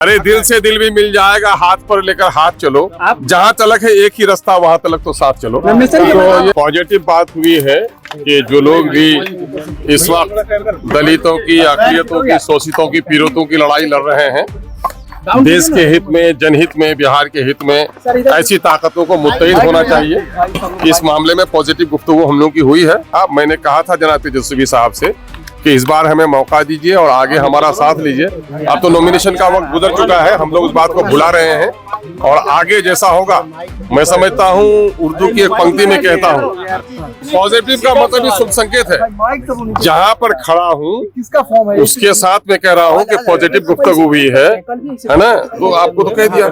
अरे दिल से दिल भी मिल जाएगा, हाथ पर लेकर हाथ चलो, जहाँ तलक है एक ही रास्ता वहाँ तलक तो साथ चलो। तो ये पॉजिटिव बात हुई है कि जो लोग भी इस वक्त दलितों की, अक़लियतों की, शोषितों की, पीड़ितों की लड़ाई लड़ रहे हैं, देश के हित में, जनहित में, बिहार के हित में, ऐसी ताकतों को मुत्तहिद होना चाहिए। इस मामले में पॉजिटिव गुफ्तगू हम लोगों की हुई है। अब मैंने कहा था जनाब तेजस्वी साहब से कि इस बार हमें मौका दीजिए और आगे हमारा साथ लीजिए। अब तो नॉमिनेशन का वक्त गुजर चुका है, हम लोग उस बात को भुला रहे हैं और आगे जैसा होगा, मैं समझता हूँ उर्दू की एक पंक्ति में कहता हूँ, पॉजिटिव का मतलब ही शुभ संकेत है। जहाँ पर खड़ा हूँ उसके साथ में कह रहा हूँ कि पॉजिटिव गुफ्तगू हुई है ना। तो आपको तो कह दिया।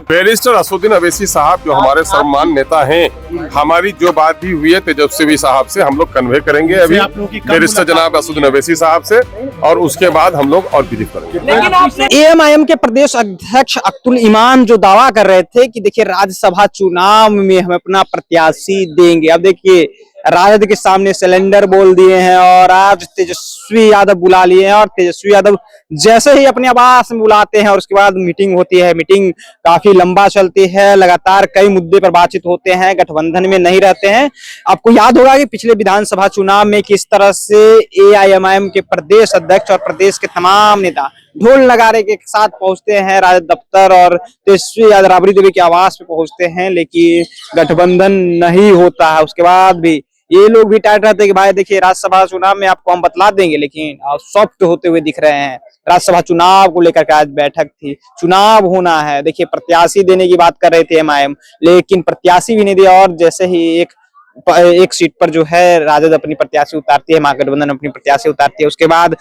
बैरिस्टर असदुद्दीन अवैसी साहब जो हमारे सम्मान नेता हैं, हमारी जो बात भी हुई है तेजस्वी साहब से हम लोग कन्वे करेंगे अभी बैरिस्टर जनाब असदुद्दीन अवैसी साहब से, और उसके बाद हम लोग और ब्रीफ करेंगे। एएमआईएम के प्रदेश अध्यक्ष अख्तुल इमान जो दावा कर रहे थे कि देखिए राज्यसभा चुनाव में हम अपना प्रत्याशी देंगे, अब देखिए राजद के सामने सिलेंडर बोल दिए हैं और आज तेजस्वी यादव बुला लिए हैं, और तेजस्वी यादव जैसे ही अपने आवास में बुलाते हैं और उसके बाद मीटिंग होती है, मीटिंग काफी लंबा चलती है, लगातार कई मुद्दे पर बातचीत होते हैं, गठबंधन में नहीं रहते हैं। आपको याद होगा कि पिछले विधानसभा चुनाव में किस तरह से एआईएमआईएम के प्रदेश अध्यक्ष और प्रदेश के तमाम नेता ढोल नगारे के साथ पहुंचते हैं राजद दफ्तर और तेजस्वी यादव राबड़ी देवी के आवास पे पहुंचते हैं, लेकिन गठबंधन नहीं होता है। उसके बाद भी ये लोग भी टाइट रहते हैं कि भाई देखिए राज्यसभा चुनाव में आपको हम बतला देंगे, लेकिन सॉफ्ट होते हुए दिख रहे हैं। राज्यसभा चुनाव को लेकर के आज बैठक थी, चुनाव होना है, देखिए प्रत्याशी देने की बात कर रहे थे एमआईएम, लेकिन प्रत्याशी भी नहीं दिया। और जैसे ही एक सीट पर जो है राजद अपनी प्रत्याशी उतारती है, महागठबंधन अपनी प्रत्याशी उतारती है, उसके बाद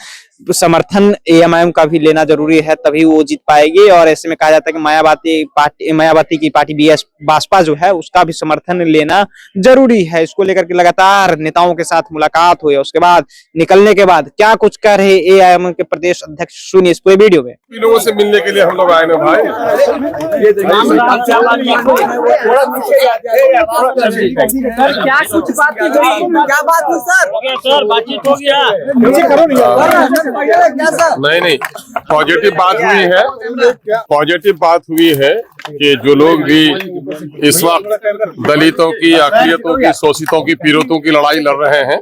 समर्थन एएमआईएम का भी लेना जरूरी है, तभी वो जीत पाएगी। और ऐसे में कहा जाता है कि मायावती की पार्टी बासपा जो है उसका भी समर्थन लेना जरूरी है। इसको लेकर के लगातार नेताओं के साथ मुलाकात हुई, उसके बाद निकलने के बाद क्या कुछ कर रहे एआईएमआईएम के प्रदेश अध्यक्ष, सुनिए इस पूरे वीडियो में। लोगों से मिलने के लिए हम लोग आए ना भाई। क्या कुछ बात क्या बात हुई सर? बातचीत हो गया? नहीं, पॉजिटिव बात हुई है। पॉजिटिव बात हुई है कि जो लोग भी इस वक्त दलितों की, अक़लियतों की, शोषितों की, पीड़ितों की लड़ाई लड़ रहे हैं,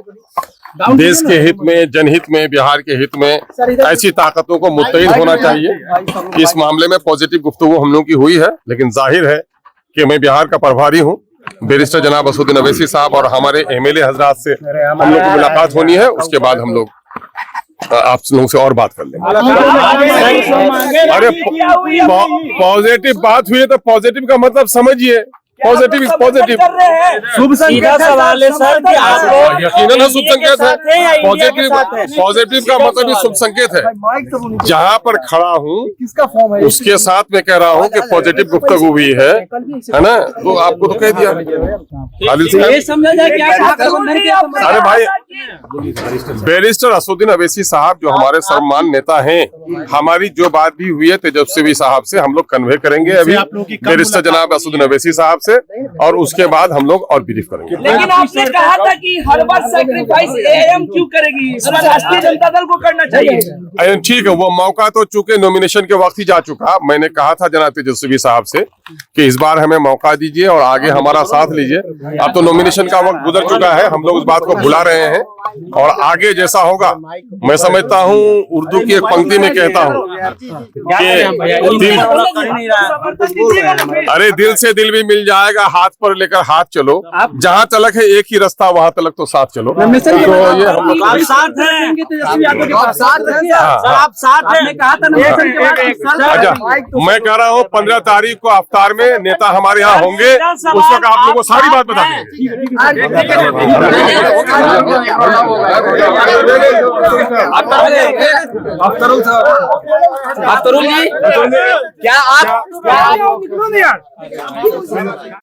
देश के हित में, जनहित में, बिहार के हित में, ऐसी ताकतों को मुत्तहिद होना चाहिए। इस मामले में पॉजिटिव गुफ्तगू हम लोगों की हुई है, लेकिन जाहिर है कि मैं बिहार का प्रभारी हूँ। बैरिस्टर जनाब असदुद्दीन अवैसी साहब और हमारे एमएलए हजरात से हम लोग की मुलाकात होनी है, उसके बाद हम लोग आप लोगों से और बात कर लेंगे। अरे पॉजिटिव बात हुई है तो पॉजिटिव का मतलब समझिए, पॉजिटिव इज पॉजिटिव। शुभ संकेत सवाल है सर कि आप लोग यकीनन शुभ संकेत है। पॉजिटिव का मतलब ही शुभ संकेत है। जहाँ पर खड़ा हूँ उसके साथ में कह रहा हूँ कि पॉजिटिव गुफ्तगू हुई है ना। तो आपको तो कह दिया। अरे भाई बैरिस्टर असदुद्दीन अवैसी साहब जो हमारे सम्मान नेता हैं, हमारी जो बात भी हुई है तेजस्वी साहब से हम लोग कन्वे करेंगे अभी बैरिस्टर जनाब असदुद्दीन अवैसी साहब से, और उसके बाद हम लोग और ब्रीफ करेंगे। लेकिन आपने कहा था कि हर बार सैक्रिफाइस एआईएम क्यों करेगी, राष्ट्रीय जनता दल को करना चाहिए। ठीक है, वो मौका तो चूंकि नॉमिनेशन के वक्त ही जा चुका। मैंने कहा था जनाब तेजस्वी साहब से कि इस बार हमें मौका दीजिए और आगे हमारा साथ लीजिए। अब तो नॉमिनेशन का वक्त गुजर चुका है, हम लोग उस बात को भुला रहे हैं और आगे जैसा होगा, मैं समझता हूँ उर्दू की एक पंक्ति में कहता हूँ कि अरे दिल से दिल भी मिल जाएगा, हाथ पर लेकर हाथ चलो, जहाँ तलक है एक ही रास्ता वहाँ तलक तो साथ चलो। तो ये हम लोग आप साथ हैं, कहा था ना। अच्छा, मैं कह रहा हूँ 15 तारीख को अफ्तार में नेता हमारे यहाँ होंगे, उस वक्त आप लोगों को सारी बात बता देंगे। क्या आप